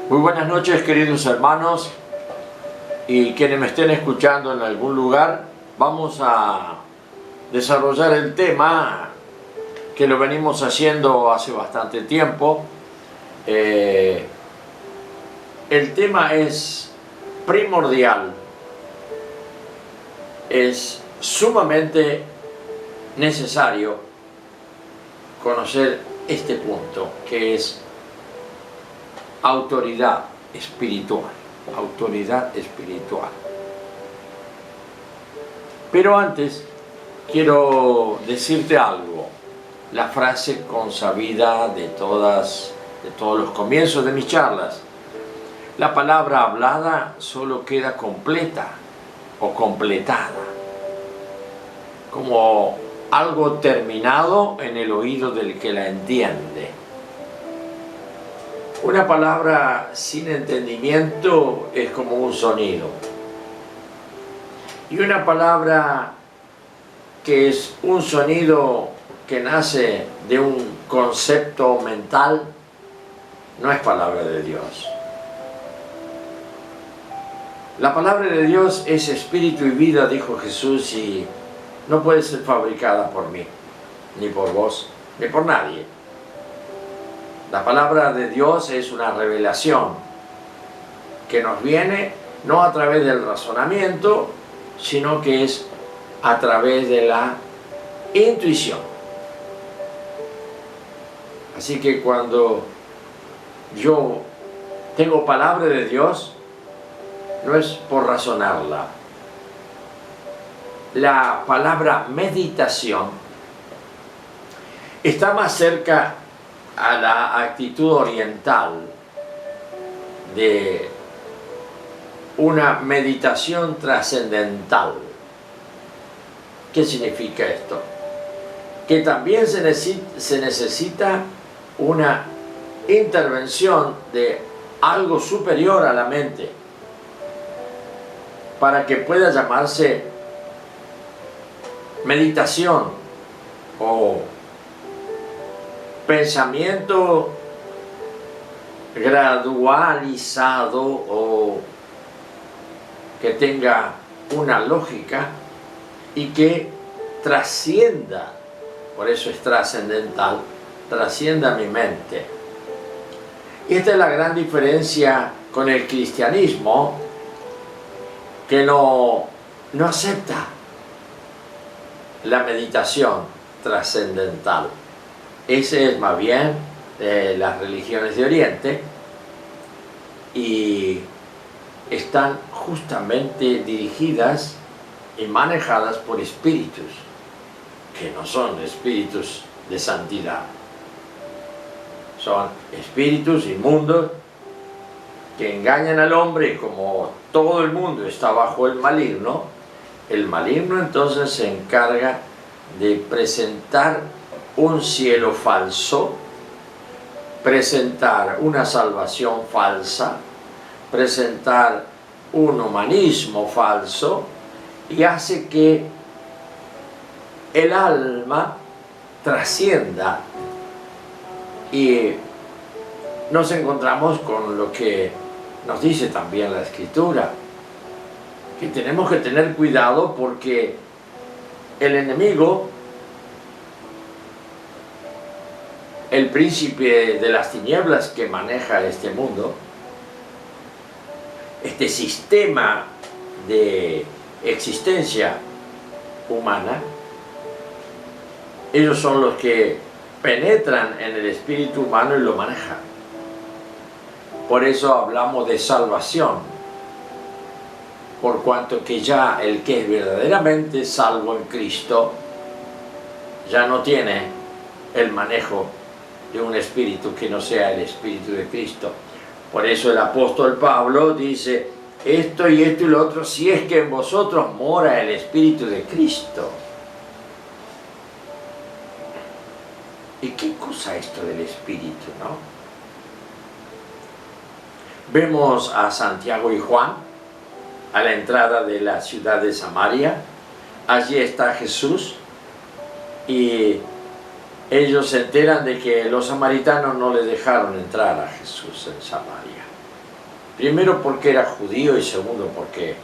Muy buenas noches, queridos hermanos, y quienes me estén escuchando en algún lugar. Vamos a desarrollar el tema que lo venimos haciendo hace bastante tiempo. El tema es primordial, es sumamente necesario conocer este punto, que es autoridad espiritual. Autoridad espiritual. Pero antes quiero decirte algo. La frase consabida de todos los comienzos de mis charlas. La palabra hablada solo queda completa o completada, como algo terminado en el oído del que la entiende. Una palabra sin entendimiento es como un sonido. Y una palabra que es un sonido que nace de un concepto mental no es palabra de Dios. La palabra de Dios es espíritu y vida, dijo Jesús, y no puede ser fabricada por mí, ni por vos, ni por nadie. La palabra de Dios es una revelación que nos viene no a través del razonamiento, sino que es a través de la intuición. Así que cuando yo tengo palabra de Dios, no es por razonarla. La palabra meditación está más cerca a la actitud oriental de una meditación trascendental. ¿Qué significa esto? Que también se necesita una intervención de algo superior a la mente para que pueda llamarse meditación o pensamiento gradualizado o que tenga una lógica y que trascienda, por eso es trascendental, trascienda mi mente. Y esta es la gran diferencia con el cristianismo, que no acepta la meditación trascendental. Ese es más bien las religiones de Oriente, y están justamente dirigidas y manejadas por espíritus que no son espíritus de santidad. Son espíritus inmundos que engañan al hombre, y como todo el mundo está bajo el maligno entonces se encarga de presentar un cielo falso, presentar una salvación falsa, presentar un humanismo falso, y hace que el alma trascienda. Y nos encontramos con lo que nos dice también la Escritura, que tenemos que tener cuidado porque el enemigo, el príncipe de las tinieblas que maneja este mundo, este sistema de existencia humana, ellos son los que penetran en el espíritu humano y lo manejan. Por eso hablamos de salvación, por cuanto que ya el que es verdaderamente salvo en Cristo ya no tiene el manejo de un espíritu que no sea el espíritu de Cristo. Por eso el apóstol Pablo dice esto y lo otro, si es que en vosotros mora el espíritu de Cristo. ¿Y qué cosa esto del espíritu, no? Vemos a Santiago y Juan a la entrada de la ciudad de Samaria. Allí está Jesús y ellos se enteran de que los samaritanos no le dejaron entrar a Jesús en Samaria. Primero porque era judío y segundo porque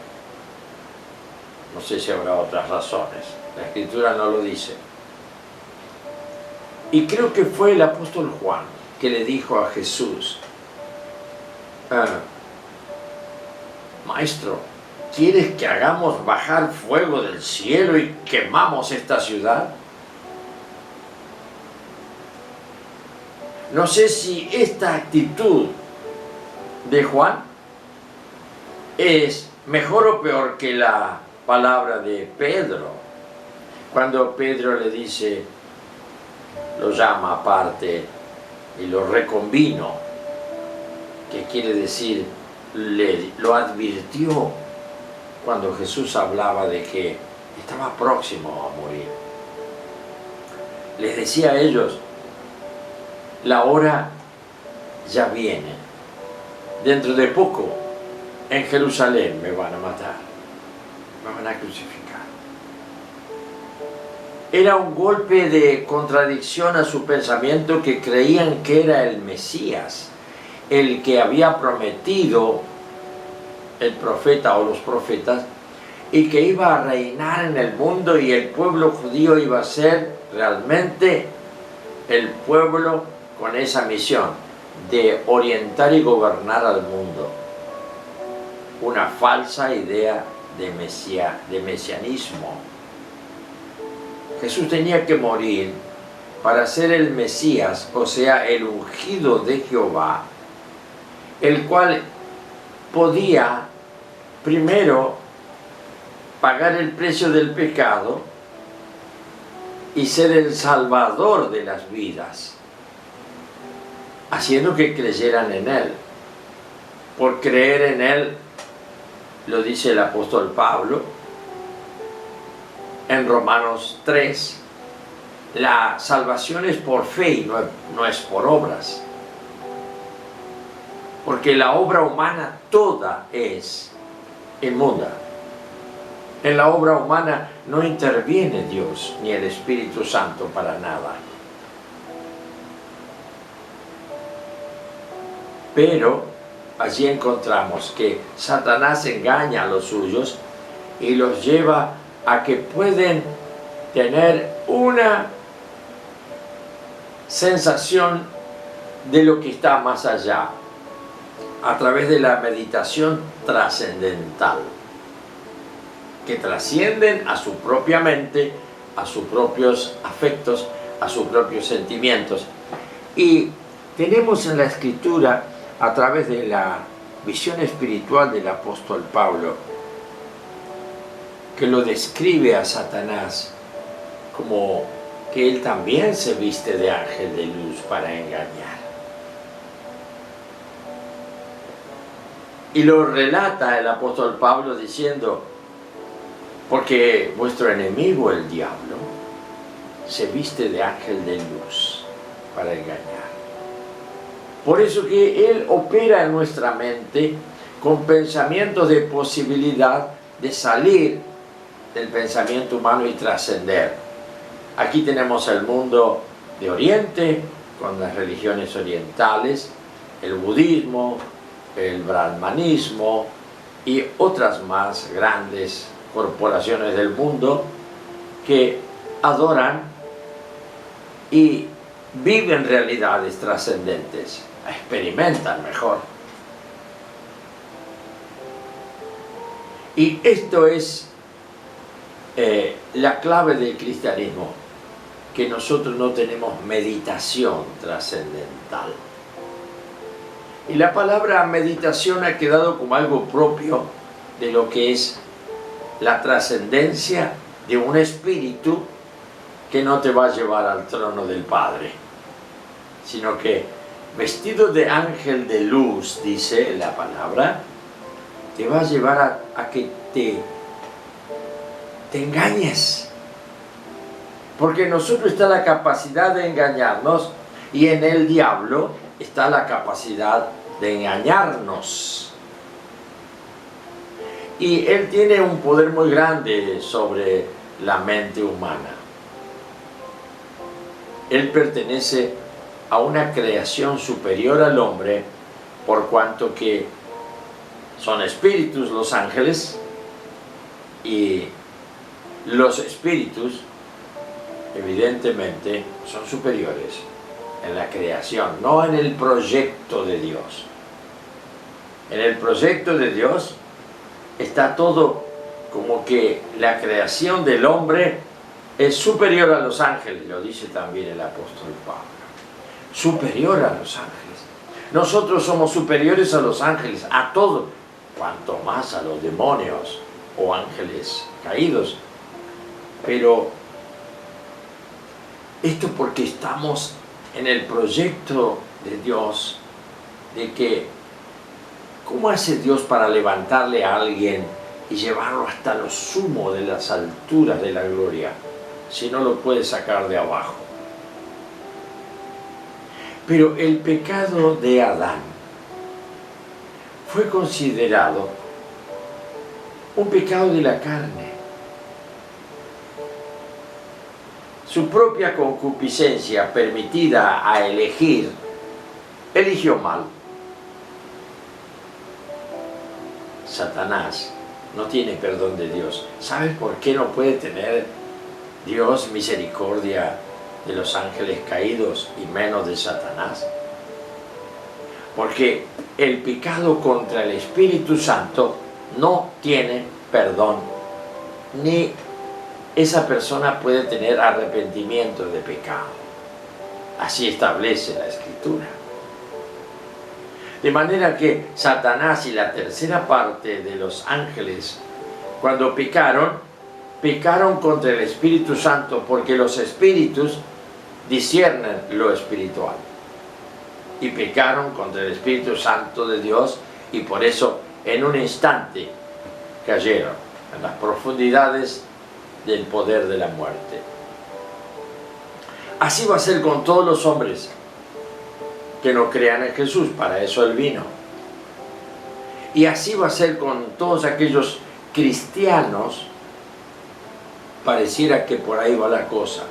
no sé si habrá otras razones. La Escritura no lo dice. Y creo que fue el apóstol Juan que le dijo a Jesús, Maestro, ¿quieres que hagamos bajar fuego del cielo y quemamos esta ciudad? No sé si esta actitud de Juan es mejor o peor que la palabra de Pedro. Cuando Pedro le dice, lo llama aparte y lo reconvino, que quiere decir, lo advirtió cuando Jesús hablaba de que estaba próximo a morir. Les decía a ellos, la hora ya viene. Dentro de poco, en Jerusalén me van a matar, me van a crucificar. Era un golpe de contradicción a su pensamiento, que creían que era el Mesías, el que había prometido el profeta o los profetas, y que iba a reinar en el mundo, y el pueblo judío iba a ser realmente el pueblo con esa misión de orientar y gobernar al mundo. Una falsa idea de mesianismo. Jesús tenía que morir para ser el Mesías, o sea, el ungido de Jehová, el cual podía primero pagar el precio del pecado y ser el salvador de las vidas, haciendo que creyeran en Él. Por creer en Él, lo dice el apóstol Pablo en Romanos 3, la salvación es por fe y no es por obras. Porque la obra humana toda es inmunda. En la obra humana no interviene Dios ni el Espíritu Santo para nada. Pero allí encontramos que Satanás engaña a los suyos y los lleva a que pueden tener una sensación de lo que está más allá, a través de la meditación trascendental, que trascienden a su propia mente, a sus propios afectos, a sus propios sentimientos. Y tenemos en la Escritura, a través de la visión espiritual del apóstol Pablo, que lo describe a Satanás como que él también se viste de ángel de luz para engañar. Y lo relata el apóstol Pablo diciendo, porque vuestro enemigo el diablo se viste de ángel de luz para engañar. Por eso que él opera en nuestra mente con pensamientos de posibilidad de salir del pensamiento humano y trascender. Aquí tenemos el mundo de Oriente, con las religiones orientales, el budismo, el brahmanismo y otras más grandes corporaciones del mundo que adoran y viven realidades trascendentes, experimentan mejor. Y esto es la clave del cristianismo, que nosotros no tenemos meditación trascendental. Y la palabra meditación ha quedado como algo propio de lo que es la trascendencia de un espíritu que no te va a llevar al trono del Padre, sino que vestido de ángel de luz, dice la palabra, te va a llevar a que te engañes. Porque en nosotros está la capacidad de engañarnos y en el diablo está la capacidad de engañarnos. Y él tiene un poder muy grande sobre la mente humana. Él pertenece a una creación superior al hombre, por cuanto que Son espíritus los ángeles, y los espíritus evidentemente son superiores en la creación, no en el proyecto de Dios. En el proyecto de Dios está todo como que la creación del hombre es superior a los ángeles, lo dice también el apóstol Pablo. Superior a los ángeles. Nosotros somos superiores a los ángeles, a todo, cuanto más a los demonios o ángeles caídos. Pero esto porque estamos en el proyecto de Dios, de que ¿cómo hace Dios para levantarle a alguien y llevarlo hasta lo sumo de las alturas de la gloria, si no lo puede sacar de abajo? Pero el pecado de Adán fue considerado un pecado de la carne. Su propia concupiscencia permitida a elegir, eligió mal. Satanás no tiene perdón de Dios. ¿Sabes por qué no puede tener Dios misericordia de los ángeles caídos y menos de Satanás? Porque el pecado contra el Espíritu Santo no tiene perdón, ni esa persona puede tener arrepentimiento de pecado. Así establece la Escritura. De manera que Satanás y la tercera parte de los ángeles, cuando pecaron contra el Espíritu Santo, porque los espíritus disciernen lo espiritual. Y pecaron contra el Espíritu Santo de Dios, y por eso en un instante cayeron en las profundidades del poder de la muerte. Así va a ser con todos los hombres que no crean en Jesús, para eso Él vino. Y así va a ser con todos aquellos cristianos. Pareciera que por ahí va la cosa.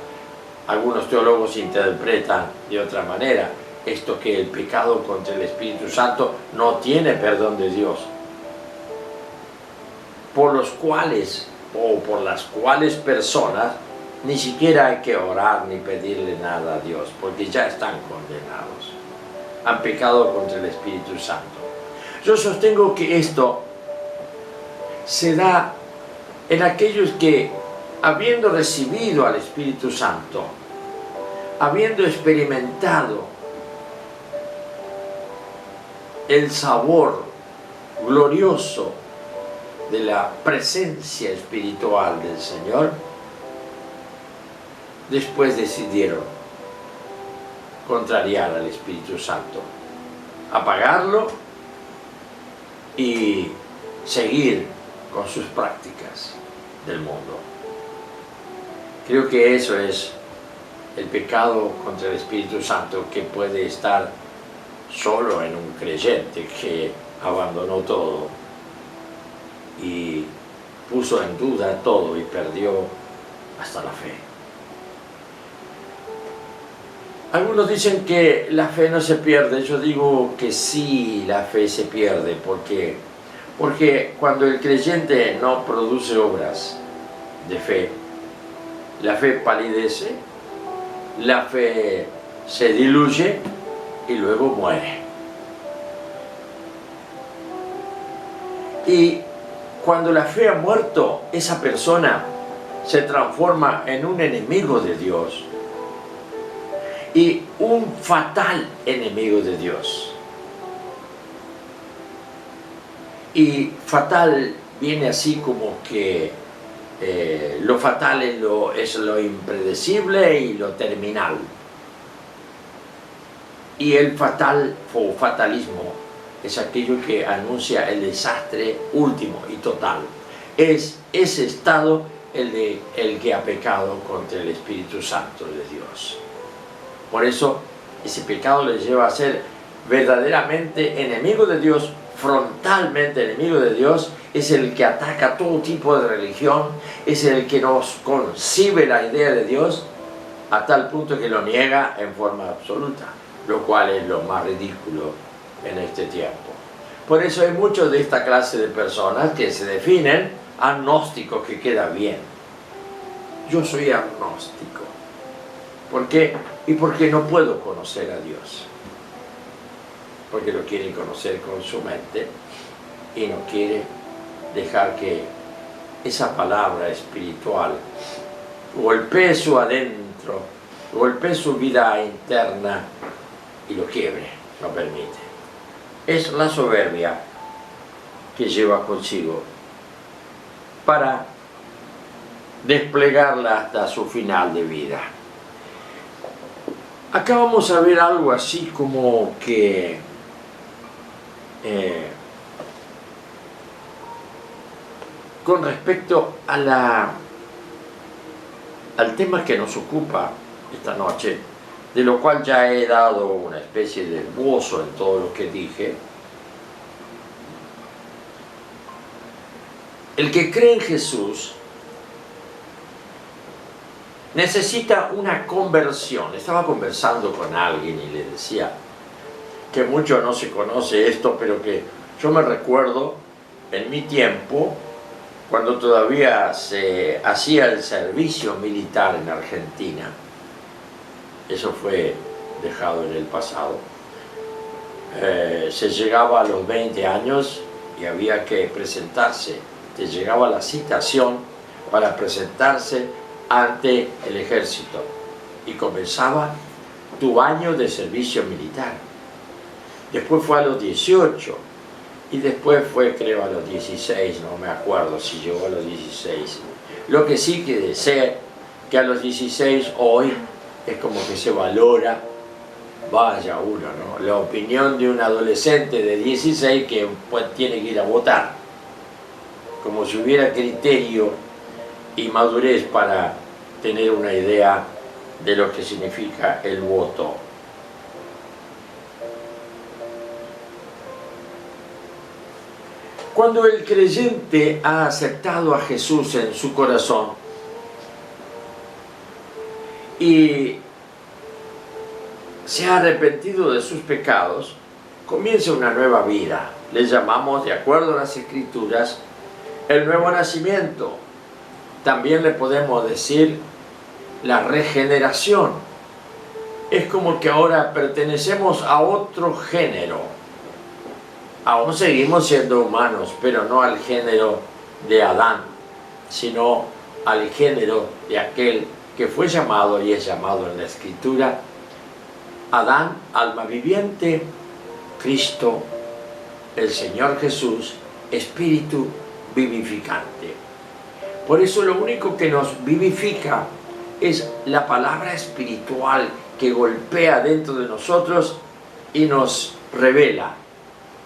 Algunos teólogos interpretan de otra manera esto, que el pecado contra el Espíritu Santo no tiene perdón de Dios, por los cuales o por las cuales personas ni siquiera hay que orar ni pedirle nada a Dios, porque ya están condenados. Han pecado contra el Espíritu Santo. Yo sostengo que esto se da en aquellos que, habiendo recibido al Espíritu Santo, habiendo experimentado el sabor glorioso de la presencia espiritual del Señor, después decidieron contrariar al Espíritu Santo, apagarlo y seguir con sus prácticas del mundo. Creo que eso es el pecado contra el Espíritu Santo, que puede estar solo en un creyente que abandonó todo y puso en duda todo y perdió hasta la fe. Algunos dicen que la fe no se pierde. Yo digo que sí, la fe se pierde, porque cuando el creyente no produce obras de fe, la fe palidece, la fe se diluye y luego muere. Y cuando la fe ha muerto, esa persona se transforma en un enemigo de Dios, y un fatal enemigo de Dios. Y fatal viene así como que lo fatal es lo impredecible y lo terminal. Y el fatal o fatalismo es aquello que anuncia el desastre último y total. Es ese estado el que ha pecado contra el Espíritu Santo de Dios. Por eso ese pecado les lleva a ser verdaderamente enemigo de Dios, frontalmente enemigo de Dios. Es el que ataca todo tipo de religión, es el que nos concibe la idea de Dios a tal punto que lo niega en forma absoluta, lo cual es lo más ridículo en este tiempo. Por eso hay muchos de esta clase de personas que se definen agnósticos, que queda bien. Yo soy agnóstico. ¿Por qué? Y porque no puedo conocer a Dios. Porque lo quiere conocer con su mente y no quiere dejar que esa palabra espiritual golpee su adentro, golpee su vida interna y lo quiebre, lo permite. Es la soberbia que lleva consigo para desplegarla hasta su final de vida. Acá vamos a ver algo así como que con respecto a al tema que nos ocupa esta noche, de lo cual ya he dado una especie de esbozo en todo lo que dije. El que cree en Jesús necesita una conversión. Estaba conversando con alguien y le decía que mucho no se conoce esto, pero que yo me recuerdo en mi tiempo, cuando todavía se hacía el servicio militar en Argentina. Eso fue dejado en el pasado. Se llegaba a los 20 años y había que presentarse. Te llegaba la citación para presentarse ante el ejército y comenzaba tu año de servicio militar. Después fue a los 18 y después fue, creo, a los 16, no me acuerdo si llegó a los 16. Lo que sí que sé que a los 16 hoy es como que se valora, vaya uno, ¿no?, la opinión de un adolescente de 16 que pues tiene que ir a votar, como si hubiera criterio y madurez para tener una idea de lo que significa el voto. Cuando el creyente ha aceptado a Jesús en su corazón y se ha arrepentido de sus pecados, comienza una nueva vida. Le llamamos, de acuerdo a las Escrituras, el nuevo nacimiento. También le podemos decir la regeneración. Es como que ahora pertenecemos a otro género. Aún seguimos siendo humanos, pero no al género de Adán, sino al género de aquel que fue llamado y es llamado en la Escritura Adán, alma viviente, Cristo, el Señor Jesús, espíritu vivificante. Por eso lo único que nos vivifica es la palabra espiritual que golpea dentro de nosotros y nos revela.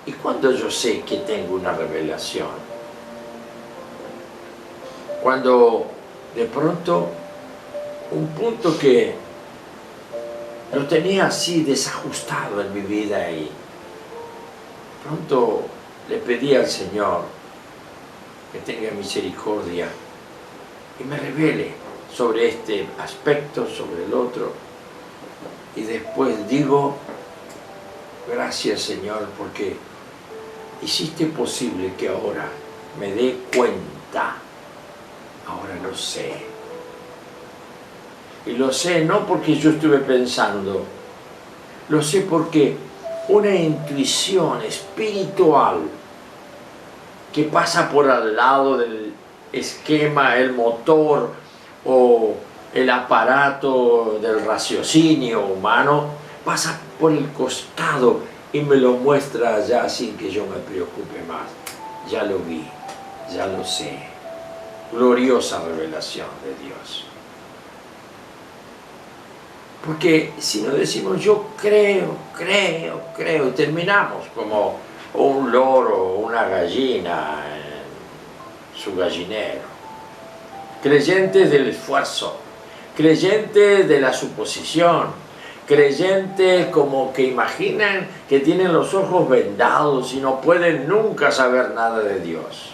¿Y cuándo yo sé que tengo una revelación? Cuando de pronto un punto que lo tenía así desajustado en mi vida y pronto le pedí al Señor que tenga misericordia y me revele sobre este aspecto, sobre el otro, y después digo: gracias, Señor, porque hiciste posible que ahora me dé cuenta. Ahora lo sé. Y lo sé no porque yo estuve pensando, lo sé porque una intuición espiritual que pasa por al lado del esquema, el motor o el aparato del raciocinio humano, pasa por el costado y me lo muestra allá sin que yo me preocupe más. Ya lo vi, ya lo sé. Gloriosa revelación de Dios. Porque si no decimos yo creo, y terminamos como un loro o una gallina en su gallinero. Creyentes del esfuerzo, creyentes de la suposición, creyentes como que imaginan que tienen los ojos vendados y no pueden nunca saber nada de Dios.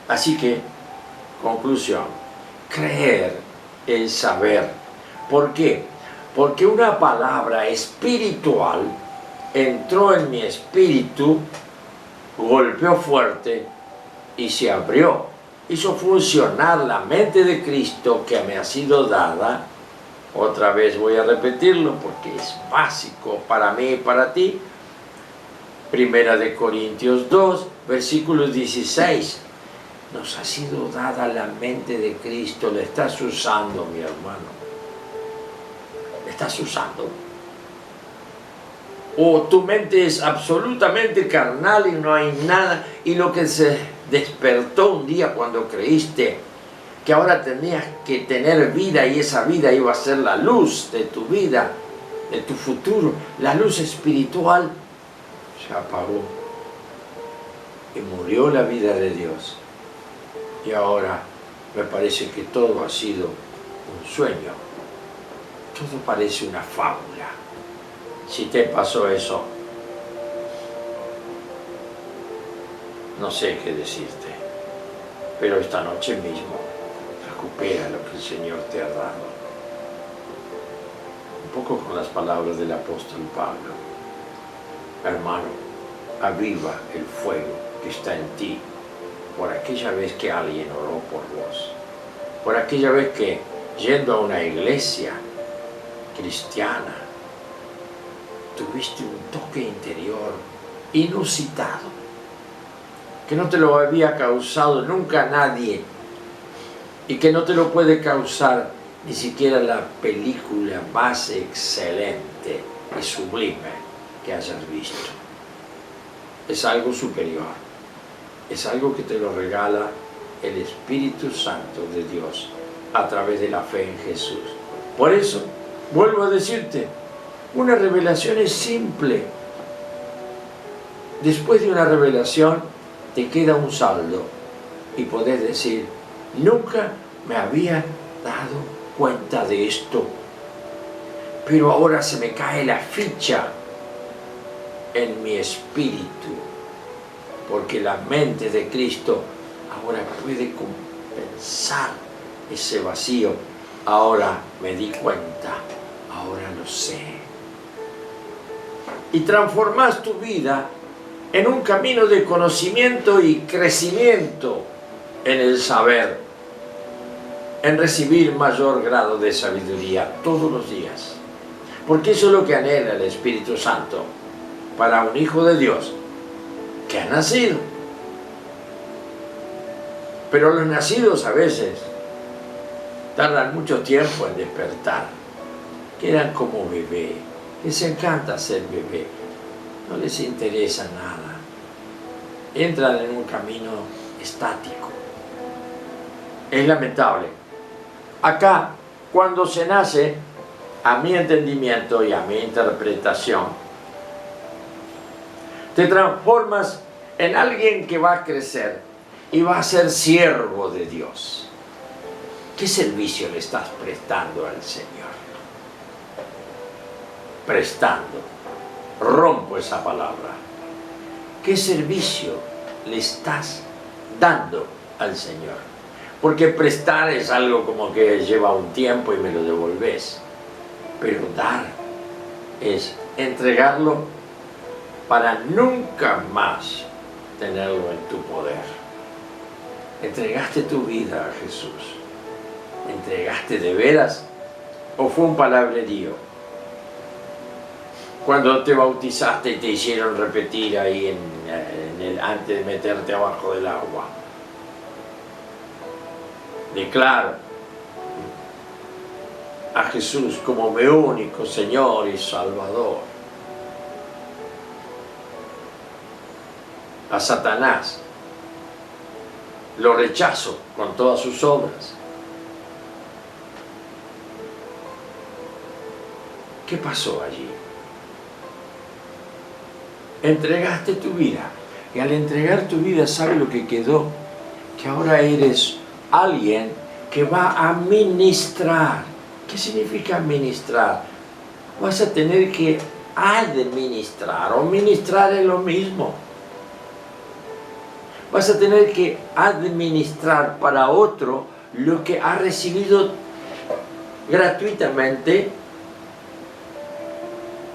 Así que, conclusión, creer es saber. ¿Por qué? Porque una palabra espiritual entró en mi espíritu golpeó fuerte y se abrió. Hizo funcionar la mente de Cristo que me ha sido dada. Otra vez voy a repetirlo porque es básico para mí y para ti. Primera de Corintios 2, versículo 16. Nos ha sido dada la mente de Cristo. ¿La estás usando, mi hermano? ¿La estás usando? O tu mente es absolutamente carnal y no hay nada, y lo que se despertó un día cuando creíste que ahora tenías que tener vida y esa vida iba a ser la luz de tu vida, de tu futuro, la luz espiritual, se apagó y murió la vida de Dios. Y ahora me parece que todo ha sido un sueño, todo parece una fábula. Si te pasó eso, no sé qué decirte, pero esta noche mismo recupera lo que el Señor te ha dado. Un poco con las palabras del apóstol Pablo. Hermano, aviva el fuego que está en ti por aquella vez que alguien oró por vos, por aquella vez que yendo a una iglesia cristiana tuviste un toque interior inusitado que no te lo había causado nunca nadie y que no te lo puede causar ni siquiera la película más excelente y sublime que hayas visto. Es algo superior, es algo que te lo regala el Espíritu Santo de Dios a través de la fe en Jesús. Por eso, vuelvo a decirte, una revelación es simple. Después de una revelación te queda un saldo y podés decir, nunca me había dado cuenta de esto, pero ahora se me cae la ficha en mi espíritu, porque la mente de Cristo ahora puede compensar ese vacío. Ahora me di cuenta, ahora lo sé. Y transformas tu vida en un camino de conocimiento y crecimiento en el saber, en recibir mayor grado de sabiduría todos los días. Porque eso es lo que anhela el Espíritu Santo para un hijo de Dios que ha nacido. Pero los nacidos a veces tardan mucho tiempo en despertar, quedan como bebé, les encanta ser bebé, no les interesa nada, entran en un camino estático. Es lamentable. Acá, cuando se nace, a mi entendimiento y a mi interpretación, te transformas en alguien que va a crecer y va a ser siervo de Dios. ¿Qué servicio le estás prestando al Señor? Prestando. Rompo esa palabra. ¿Qué servicio le estás dando al Señor? Porque prestar es algo como que lleva un tiempo y me lo devolves. Pero dar es entregarlo para nunca más tenerlo en tu poder. ¿Entregaste tu vida a Jesús? ¿Entregaste de veras? ¿O fue un palabrerío? Cuando te bautizaste y te hicieron repetir ahí antes de meterte abajo del agua. Declaro a Jesús como mi único Señor y Salvador. A Satanás lo rechazo con todas sus obras. ¿Qué pasó allí? Entregaste tu vida, y al entregar tu vida, ¿sabe lo que quedó? Que ahora eres alguien que va a ministrar. ¿Qué significa ministrar? Vas a tener que administrar, o ministrar es lo mismo. Vas a tener que administrar para otro lo que ha recibido gratuitamente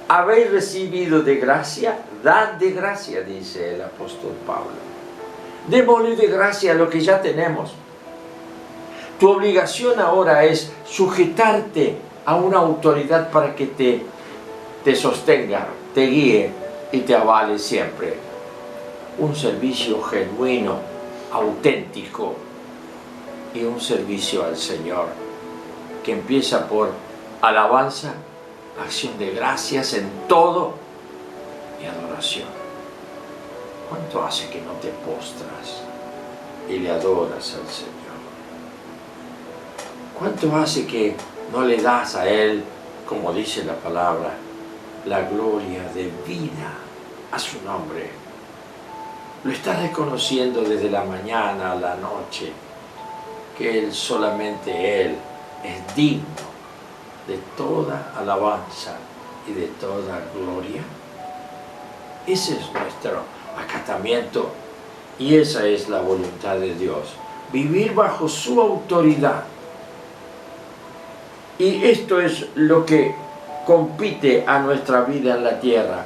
habéis recibido de gracia, dad de gracia, dice el apóstol Pablo. Démosle de gracia lo que ya tenemos. Tu obligación ahora es sujetarte a una autoridad para que te sostenga, te guíe y te avale siempre. Un servicio genuino, auténtico y un servicio al Señor que empieza por alabanza, acción de gracias en todo y adoración. ¿Cuánto hace que no te postras y le adoras al Señor? ¿Cuánto hace que no le das a Él, como dice la palabra, la gloria de vida a su nombre? Lo estás reconociendo desde la mañana a la noche, que Él, solamente Él, es digno de toda alabanza y de toda gloria. Ese es nuestro acatamiento y esa es la voluntad de Dios. Vivir bajo su autoridad. Y esto es lo que compite a nuestra vida en la tierra,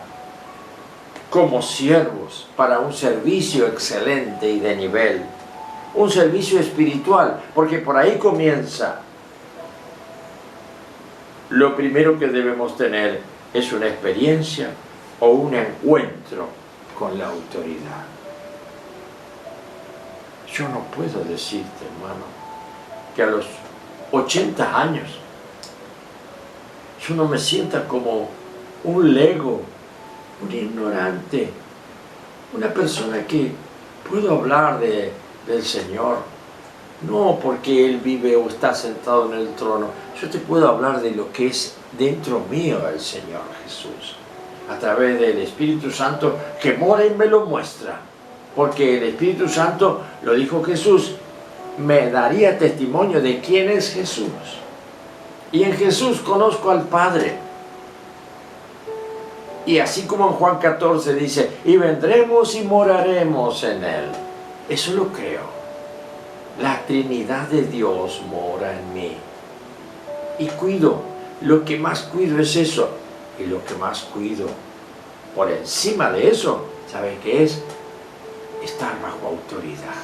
como siervos para un servicio excelente y de nivel, un servicio espiritual, porque por ahí comienza. Lo primero que debemos tener es una experiencia o un encuentro con la autoridad. Yo no puedo decirte, hermano, que a los 80 años yo no me sienta como un lego, un ignorante, una persona que puedo hablar del Señor, no porque Él vive o está sentado en el trono. Yo te puedo hablar de lo que es dentro mío el Señor Jesús, a través del Espíritu Santo que mora y me lo muestra, porque el Espíritu Santo, lo dijo Jesús, me daría testimonio de quién es Jesús. Y en Jesús conozco al Padre. Y así como en Juan 14 dice, y vendremos y moraremos en Él. Eso lo creo. La Trinidad de Dios mora en mí. Y cuido, lo que más cuido es eso. Y lo que más cuido, por encima de eso, ¿sabe qué es? Estar bajo autoridad.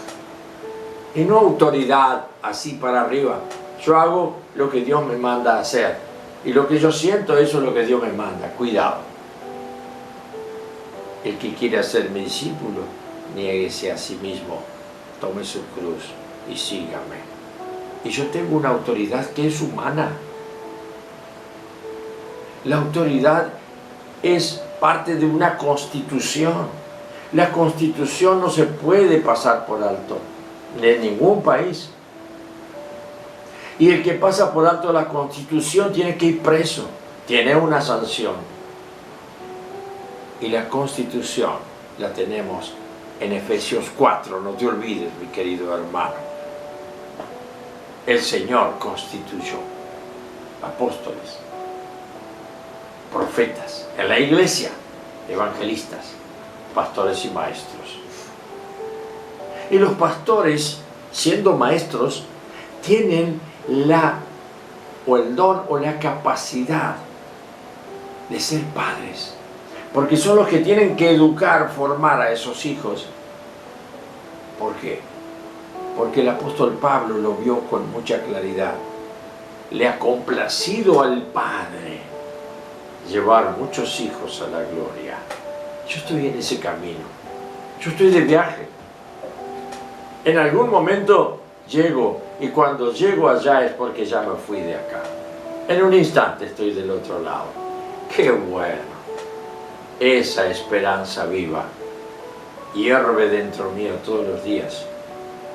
Y no autoridad así para arriba. Yo hago lo que Dios me manda a hacer. Y lo que yo siento, eso es lo que Dios me manda. Cuidado. El que quiere ser mi discípulo, niéguese a sí mismo, tome su cruz y sígame. Y yo tengo una autoridad que es humana. La autoridad es parte de una constitución. La constitución no se puede pasar por alto en ningún país. Y el que pasa por alto la constitución tiene que ir preso, tiene una sanción. Y la constitución la tenemos en Efesios 4, no te olvides, mi querido hermano. El Señor constituyó apóstoles, profetas, en la iglesia, evangelistas, pastores y maestros. Y los pastores, siendo maestros, tienen el don o la capacidad de ser padres, porque son los que tienen que educar, formar a esos hijos. ¿Por qué? Porque el apóstol Pablo lo vio con mucha claridad. Le ha complacido al Padre llevar muchos hijos a la gloria. Yo estoy en ese camino, yo estoy de viaje. En algún momento llego, y cuando llego allá es porque ya me fui de acá. En un instante estoy del otro lado. ¡Qué bueno! Esa esperanza viva hierve dentro mío todos los días,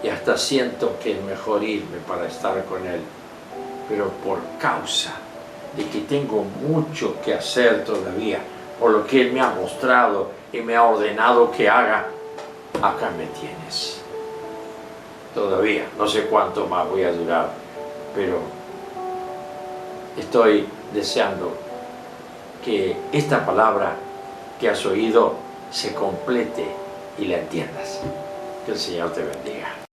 y hasta siento que es mejor irme para estar con Él, pero por causa de que tengo mucho que hacer todavía, por lo que Él me ha mostrado y me ha ordenado que haga, acá me tienes. Todavía, no sé cuánto más voy a durar, pero estoy deseando que esta palabra que has oído se complete y la entiendas. Que el Señor te bendiga.